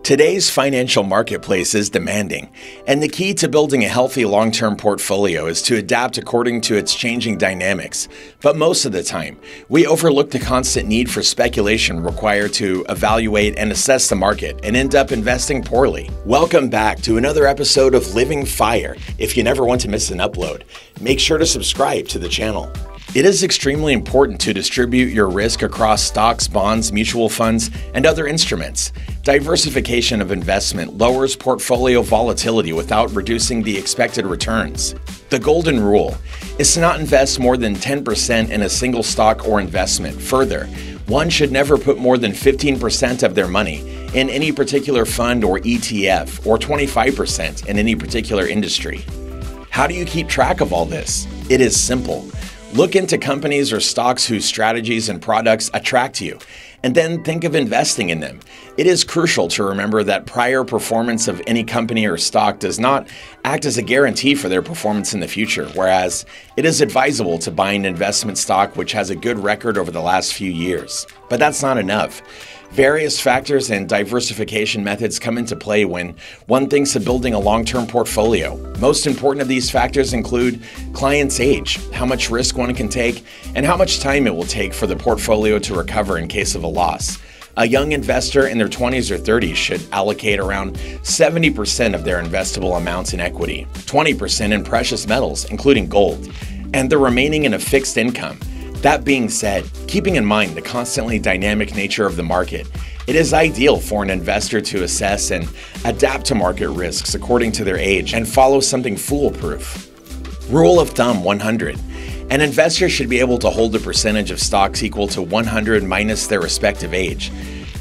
Today's financial marketplace is demanding, and the key to building a healthy long-term portfolio is to adapt according to its changing dynamics. But most of the time, we overlook the constant need for speculation required to evaluate and assess the market and end up investing poorly. Welcome back to another episode of Living Fire. If you never want to miss an upload, make sure to subscribe to the channel. It is extremely important to distribute your risk across stocks, bonds, mutual funds, and other instruments. Diversification of investment lowers portfolio volatility without reducing the expected returns. The golden rule is to not invest more than 10% in a single stock or investment. Further, one should never put more than 15% of their money in any particular fund or ETF, or 25% in any particular industry. How do you keep track of all this? It is simple. Look into companies or stocks whose strategies and products attract you, and then think of investing in them. It is crucial to remember that prior performance of any company or stock does not act as a guarantee for their performance in the future, whereas it is advisable to buy an investment stock which has a good record over the last few years. But that's not enough. Various factors and diversification methods come into play when one thinks of building a long-term portfolio. Most important of these factors include client's age, how much risk one can take, and how much time it will take for the portfolio to recover in case of a loss. A young investor in their 20s or 30s should allocate around 70% of their investable amounts in equity, 20% in precious metals, including gold, and the remaining in a fixed income. That being said, keeping in mind the constantly dynamic nature of the market, it is ideal for an investor to assess and adapt to market risks according to their age and follow something foolproof. Rule of thumb 100. An investor should be able to hold a percentage of stocks equal to 100 minus their respective age.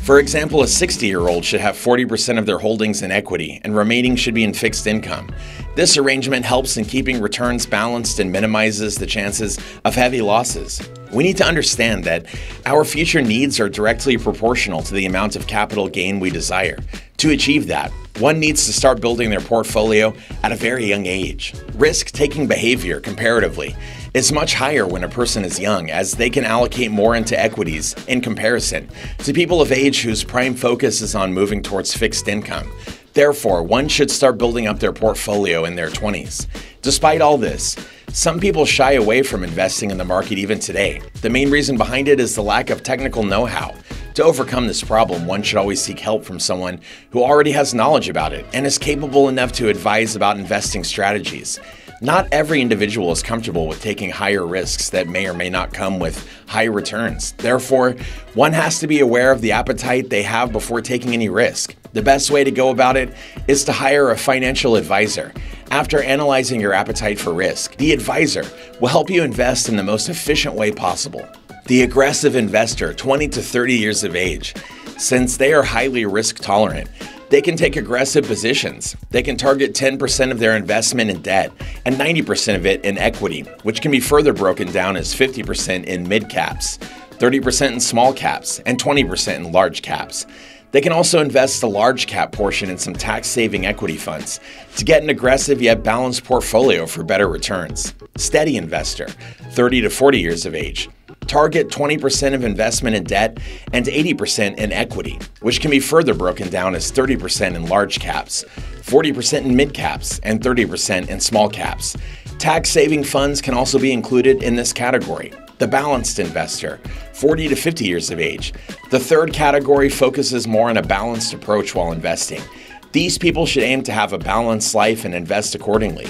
For example, a 60-year-old should have 40% of their holdings in equity and remaining should be in fixed income. This arrangement helps in keeping returns balanced and minimizes the chances of heavy losses. We need to understand that our future needs are directly proportional to the amount of capital gain we desire. To achieve that, one needs to start building their portfolio at a very young age. Risk-taking behavior, comparatively, is much higher when a person is young, as they can allocate more into equities in comparison to people of age whose prime focus is on moving towards fixed income. Therefore, one should start building up their portfolio in their 20s. Despite all this, some people shy away from investing in the market even today. The main reason behind it is the lack of technical know-how. To overcome this problem, one should always seek help from someone who already has knowledge about it and is capable enough to advise about investing strategies. Not every individual is comfortable with taking higher risks that may or may not come with high returns. Therefore, one has to be aware of the appetite they have before taking any risk. The best way to go about it is to hire a financial advisor. After analyzing your appetite for risk, the advisor will help you invest in the most efficient way possible. The aggressive investor, 20 to 30 years of age, since they are highly risk tolerant, they can take aggressive positions. They can target 10% of their investment in debt and 90% of it in equity, which can be further broken down as 50% in mid caps, 30% in small caps, and 20% in large caps. They can also invest the large cap portion in some tax-saving equity funds to get an aggressive yet balanced portfolio for better returns. Steady investor, 30 to 40 years of age. Target 20% of investment in debt and 80% in equity, which can be further broken down as 30% in large caps, 40% in mid caps, and 30% in small caps. Tax-saving funds can also be included in this category. The balanced investor, 40 to 50 years of age. The third category focuses more on a balanced approach while investing. These people should aim to have a balanced life and invest accordingly.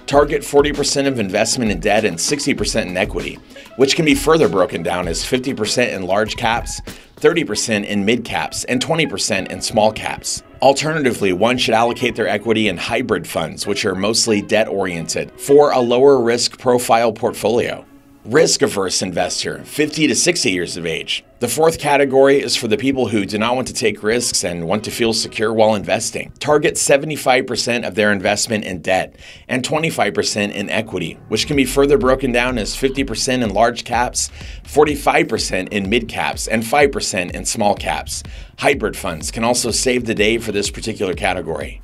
Target 40% of investment in debt and 60% in equity, which can be further broken down as 50% in large caps, 30% in mid caps, and 20% in small caps. Alternatively, one should allocate their equity in hybrid funds, which are mostly debt-oriented, for a lower risk profile portfolio. Risk-averse investor, 50 to 60 years of age. The fourth category is for the people who do not want to take risks and want to feel secure while investing. Target 75% of their investment in debt and 25% in equity, which can be further broken down as 50% in large caps, 45% in mid caps, and 5% in small caps. Hybrid funds can also save the day for this particular category.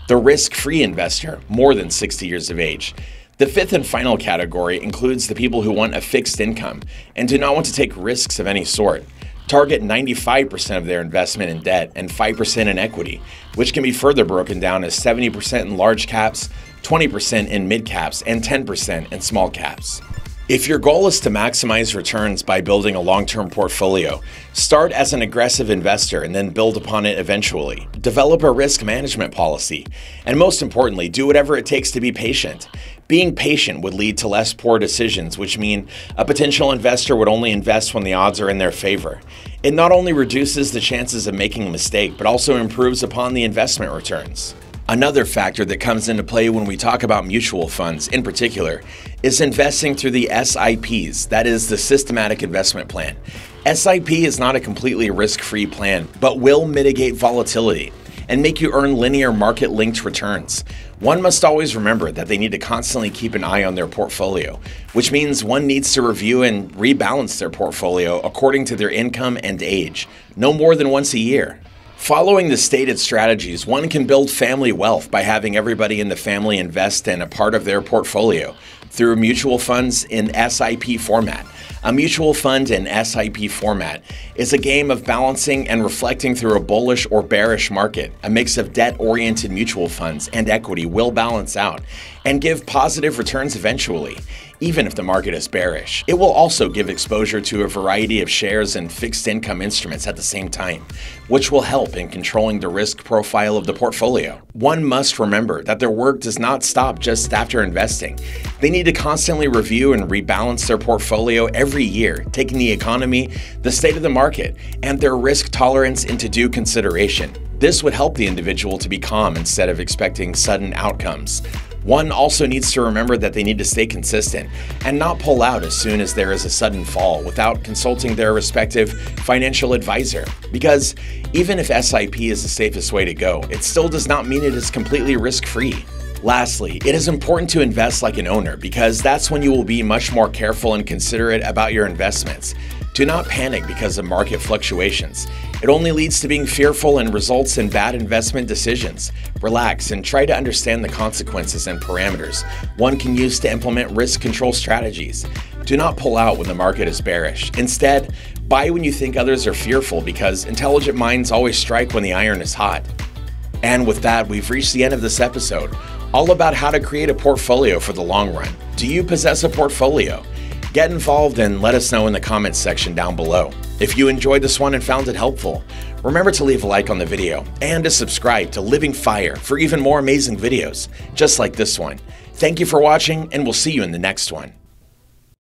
The risk-free investor, more than 60 years of age. The fifth and final category includes the people who want a fixed income and do not want to take risks of any sort. Target 95% of their investment in debt and 5% in equity, which can be further broken down as 70% in large caps, 20% in mid caps, and 10% in small caps. If your goal is to maximize returns by building a long-term portfolio, start as an aggressive investor and then build upon it eventually. Develop a risk management policy, and most importantly, do whatever it takes to be patient. Being patient would lead to less poor decisions, which mean a potential investor would only invest when the odds are in their favor. It not only reduces the chances of making a mistake, but also improves upon the investment returns. Another factor that comes into play when we talk about mutual funds in particular is investing through the SIPs, that is the systematic investment plan. SIP is not a completely risk-free plan, but will mitigate volatility and make you earn linear market-linked returns. One must always remember that they need to constantly keep an eye on their portfolio, which means one needs to review and rebalance their portfolio according to their income and age, no more than once a year. Following the stated strategies, one can build family wealth by having everybody in the family invest in a part of their portfolio through mutual funds in SIP format. A mutual fund in SIP format is a game of balancing and reflecting through a bullish or bearish market. A mix of debt-oriented mutual funds and equity will balance out and give positive returns eventually, even if the market is bearish. It will also give exposure to a variety of shares and fixed income instruments at the same time, which will help in controlling the risk profile of the portfolio. One must remember that their work does not stop just after investing. They need to constantly review and rebalance their portfolio every year, taking the economy, the state of the market, and their risk tolerance into due consideration. This would help the individual to be calm instead of expecting sudden outcomes. One also needs to remember that they need to stay consistent and not pull out as soon as there is a sudden fall without consulting their respective financial advisor. Because even if SIP is the safest way to go, it still does not mean it is completely risk-free. Lastly, it is important to invest like an owner because that's when you will be much more careful and considerate about your investments. Do not panic because of market fluctuations. It only leads to being fearful and results in bad investment decisions. Relax and try to understand the consequences and parameters one can use to implement risk control strategies. Do not pull out when the market is bearish. Instead, buy when you think others are fearful because intelligent minds always strike when the iron is hot. And with that, we've reached the end of this episode, all about how to create a portfolio for the long run. Do you possess a portfolio? Get involved and let us know in the comments section down below. If you enjoyed this one and found it helpful, remember to leave a like on the video and to subscribe to Living Fire for even more amazing videos just like this one. Thank you for watching, and we'll see you in the next one.